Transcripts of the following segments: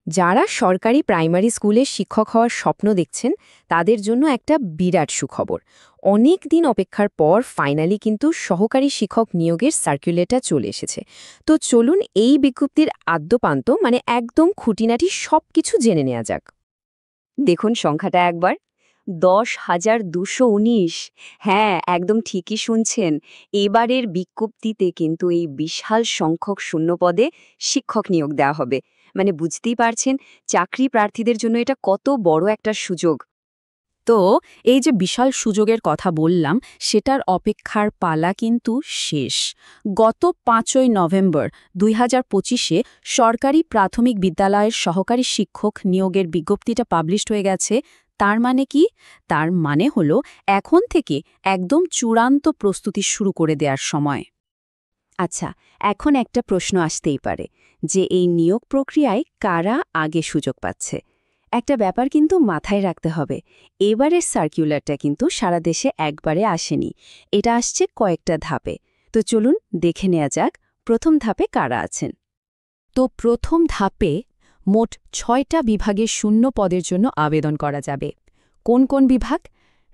যারা সরকারি প্রাইমারি স্কুলে শিক্ষক হওয়ার স্বপ্ন দেখছেন তাদের জন্য একটা বিরাট সুখবর। অনেক দিন অপেক্ষার পর ফাইনালি কিন্তু সহকারী শিক্ষক নিয়োগের সার্কুলেটর চলে এসেছে। তো চলুন এই বিজ্ঞপ্তির আদ্যপান্ত একদম খুঁটিনাটি সবকিছু জেনে নেওয়া যাক। দেখুন সংখ্যাটা একবার, 10,219। হ্যাঁ, একদম ঠিকই শুনছেন। এবারের বিজ্ঞপ্তিতে কিন্তু এই বিশাল সংখ্যক শূন্যপদে শিক্ষক নিয়োগ দেওয়া হবে। বুঝতেই পারছেন চাকরি প্রার্থীদের জন্য এটা কত বড় একটা সুযোগ। তো এই যে বিশাল সুযোগের কথা বললাম, সেটার অপেক্ষার পালা কিন্তু শেষ। গত 5ই নভেম্বর 2025-এ সরকারি প্রাথমিক বিদ্যালয়ের সহকারী শিক্ষক নিয়োগের বিজ্ঞপ্তিটা পাবলিশড হয়ে গেছে। তার মানে কি? তার মানে হলো এখন থেকে একদম চূড়ান্ত প্রস্তুতি শুরু করে দেওয়ার সময়। আচ্ছা, এখন একটা প্রশ্ন আসতেই পারে যে এই নিয়োগ প্রক্রিয়ায় কারা আগে সুযোগ পাচ্ছে। একটা ব্যাপার কিন্তু মাথায় রাখতে হবে, এবারের সার্কুলারটা কিন্তু সারা দেশে একবারে আসেনি, এটা আসছে কয়েকটা ধাপে। তো চলুন দেখে নেওয়া যাক প্রথম ধাপে কারা আছেন। তো প্রথম ধাপে মোট 6টা বিভাগের শূন্য পদের জন্য আবেদন করা যাবে। কোন কোন বিভাগ?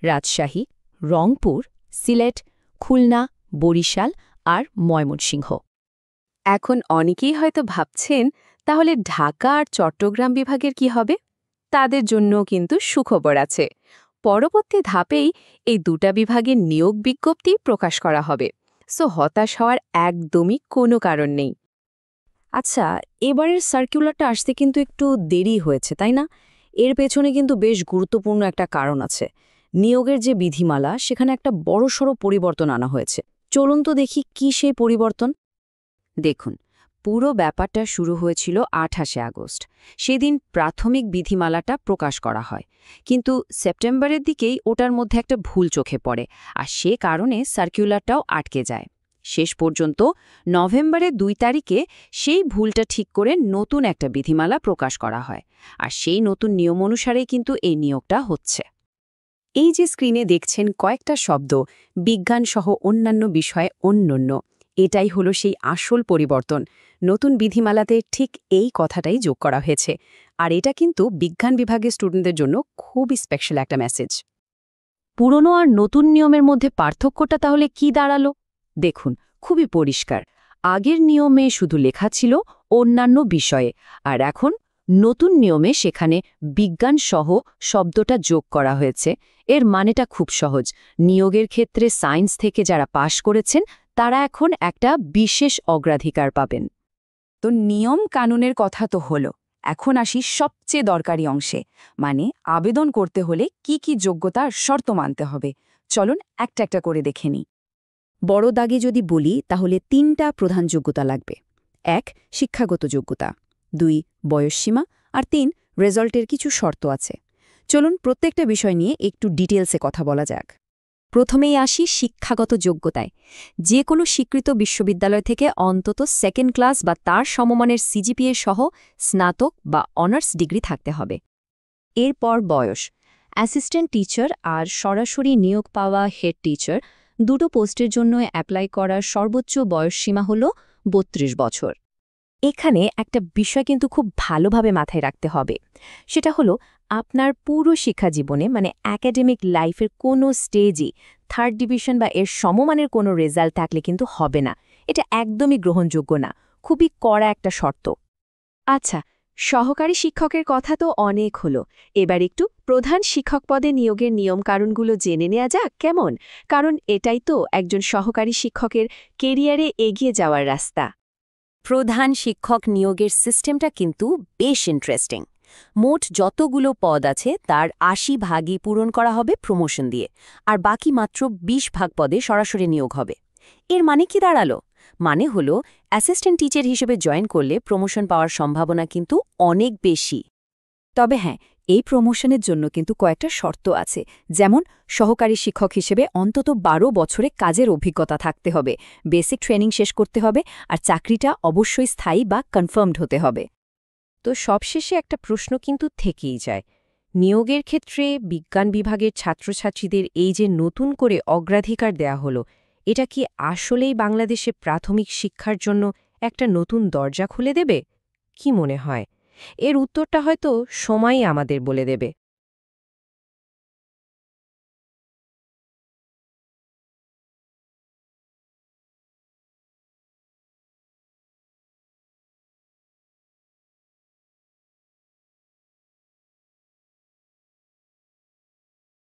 রাজশাহী, রংপুর, সিলেট, খুলনা, বরিশাল আর ময়মনসিংহ। এখন অনেকেই হয়তো ভাবছেন, তাহলে ঢাকা আর চট্টগ্রাম বিভাগের কি হবে? তাদের জন্য কিন্তু সুখবর আছে। পরবর্তী ধাপেই এই দুটা বিভাগের নিয়োগ বিজ্ঞপ্তি প্রকাশ করা হবে। সো হতাশ হওয়ার একদমই কোনো কারণ নেই। আচ্ছা, এবারের সার্কুলারটা আসতে কিন্তু একটু দেরি হয়েছে, তাই না? এর পেছনে কিন্তু বেশ গুরুত্বপূর্ণ একটা কারণ আছে। নিয়োগের যে বিধিমালা, সেখানে একটা বড়সড় পরিবর্তন আনা হয়েছে। চলুন তো দেখি কি সেই পরিবর্তন। দেখুন, পুরো ব্যাপারটা শুরু হয়েছিল 28শে আগস্ট। সেদিন প্রাথমিক বিধিমালাটা প্রকাশ করা হয়, কিন্তু সেপ্টেম্বরের দিকেই ওটার মধ্যে একটা ভুল চোখে পড়ে, আর সে কারণে সার্কুলারটাও আটকে যায়। শেষ পর্যন্ত নভেম্বরের 2 তারিখে সেই ভুলটা ঠিক করে নতুন একটা বিধিমালা প্রকাশ করা হয়, আর সেই নতুন নিয়ম অনুসারেই কিন্তু এই নিয়োগটা হচ্ছে। এই যে স্ক্রিনে দেখছেন কয়েকটা শব্দ, বিজ্ঞানসহ অন্যান্য বিষয়ে অন্যান্য, এটাই হলো সেই আসল পরিবর্তন। নতুন বিধিমালাতে ঠিক এই কথাটাই যোগ করা হয়েছে। আর এটা কিন্তু বিজ্ঞান বিভাগের স্টুডেন্টদের জন্য খুবই স্পেশাল একটা মেসেজ। পুরনো আর নতুন নিয়মের মধ্যে পার্থক্যটা তাহলে কি দাঁড়ালো? দেখুন, খুবই পরিষ্কার। আগের নিয়মে শুধু লেখা ছিল অন্যান্য বিষয়ে, আর এখন নতুন নিয়মে সেখানে বিজ্ঞান সহ শব্দটা যোগ করা হয়েছে। এর মানেটা খুব সহজ। নিয়োগের ক্ষেত্রে সায়েন্স থেকে যারা পাশ করেছেন তারা এখন একটা বিশেষ অগ্রাধিকার পাবেন। তো নিয়ম কানুনের কথা তো হলো, এখন আসি সবচেয়ে দরকারি অংশে, আবেদন করতে হলে কি কি যোগ্যতার শর্ত মানতে হবে। চলুন একটা একটা করে দেখে নিই। বড় দাগে যদি বলি, তাহলে 3টা প্রধান যোগ্যতা লাগবে। 1. শিক্ষাগত যোগ্যতা, 2. বয়সসীমা, আর 3. রেজাল্টের কিছু শর্ত আছে। চলুন প্রত্যেকটা বিষয় নিয়ে একটু ডিটেলসে কথা বলা যাক। প্রথমেই আসি শিক্ষাগত যোগ্যতায়। যে কোনো স্বীকৃত বিশ্ববিদ্যালয় থেকে অন্তত 2nd ক্লাস বা তার সমমানের সিজিপিএ সহ স্নাতক বা অনার্স ডিগ্রি থাকতে হবে। এরপর বয়স। অ্যাসিস্ট্যান্ট টিচার আর সরাসরি নিয়োগ পাওয়া হেড টিচার দুটো পোস্টের জন্য অ্যাপ্লাই করার সর্বোচ্চ বয়সসীমা হল 32 বছর। এখানে একটা বিষয় কিন্তু খুব ভালোভাবে মাথায় রাখতে হবে। সেটা হলো আপনার পুরো শিক্ষা জীবনে একাডেমিক লাইফের কোনো স্টেজই 3rd ডিভিশন বা এর সমমানের কোনো রেজাল্ট থাকলে কিন্তু হবে না। এটা একদমই গ্রহণযোগ্য না। খুবই কড়া একটা শর্ত। আচ্ছা, সহকারী শিক্ষকের কথা তো অনেক হলো, এবার একটু প্রধান শিক্ষক পদে নিয়োগের নিয়মকানুনগুলো জেনে নেওয়া যাক কেমন, কারণ এটাই তো একজন সহকারী শিক্ষকের কেরিয়ারে এগিয়ে যাওয়ার রাস্তা। প্রধান শিক্ষক নিয়োগের সিস্টেমটা কিন্তু বেশ ইন্টারেস্টিং। মোট যতগুলো পদ আছে তার 80 ভাগই পূরণ করা হবে প্রমোশন দিয়ে, আর বাকি মাত্র 20 ভাগ পদে সরাসরি নিয়োগ হবে। এর মানে কি দাঁড়ালো? মানে হলো অ্যাসিস্ট্যান্ট টিচার হিসেবে জয়েন করলে প্রমোশন পাওয়ার সম্ভাবনা কিন্তু অনেক বেশি। তবে হ্যাঁ, এই প্রমোশনের জন্য কিন্তু কয়েকটা শর্ত আছে। যেমন সহকারী শিক্ষক হিসেবে অন্তত 12 বছরে কাজের অভিজ্ঞতা থাকতে হবে, বেসিক ট্রেনিং শেষ করতে হবে, আর চাকরিটা অবশ্যই স্থায়ী বা কনফার্মড হতে হবে। তো সবশেষে একটা প্রশ্ন কিন্তু থেকেই যায়, নিয়োগের ক্ষেত্রে বিজ্ঞান বিভাগের ছাত্রছাত্রীদের এই যে নতুন করে অগ্রাধিকার দেয়া হলো, এটা কি আসলেই বাংলাদেশে প্রাথমিক শিক্ষার জন্য একটা নতুন দরজা খুলে দেবে? কি মনে হয়? এর উত্তরটা হয়তো সময়ই আমাদের বলে দেবে।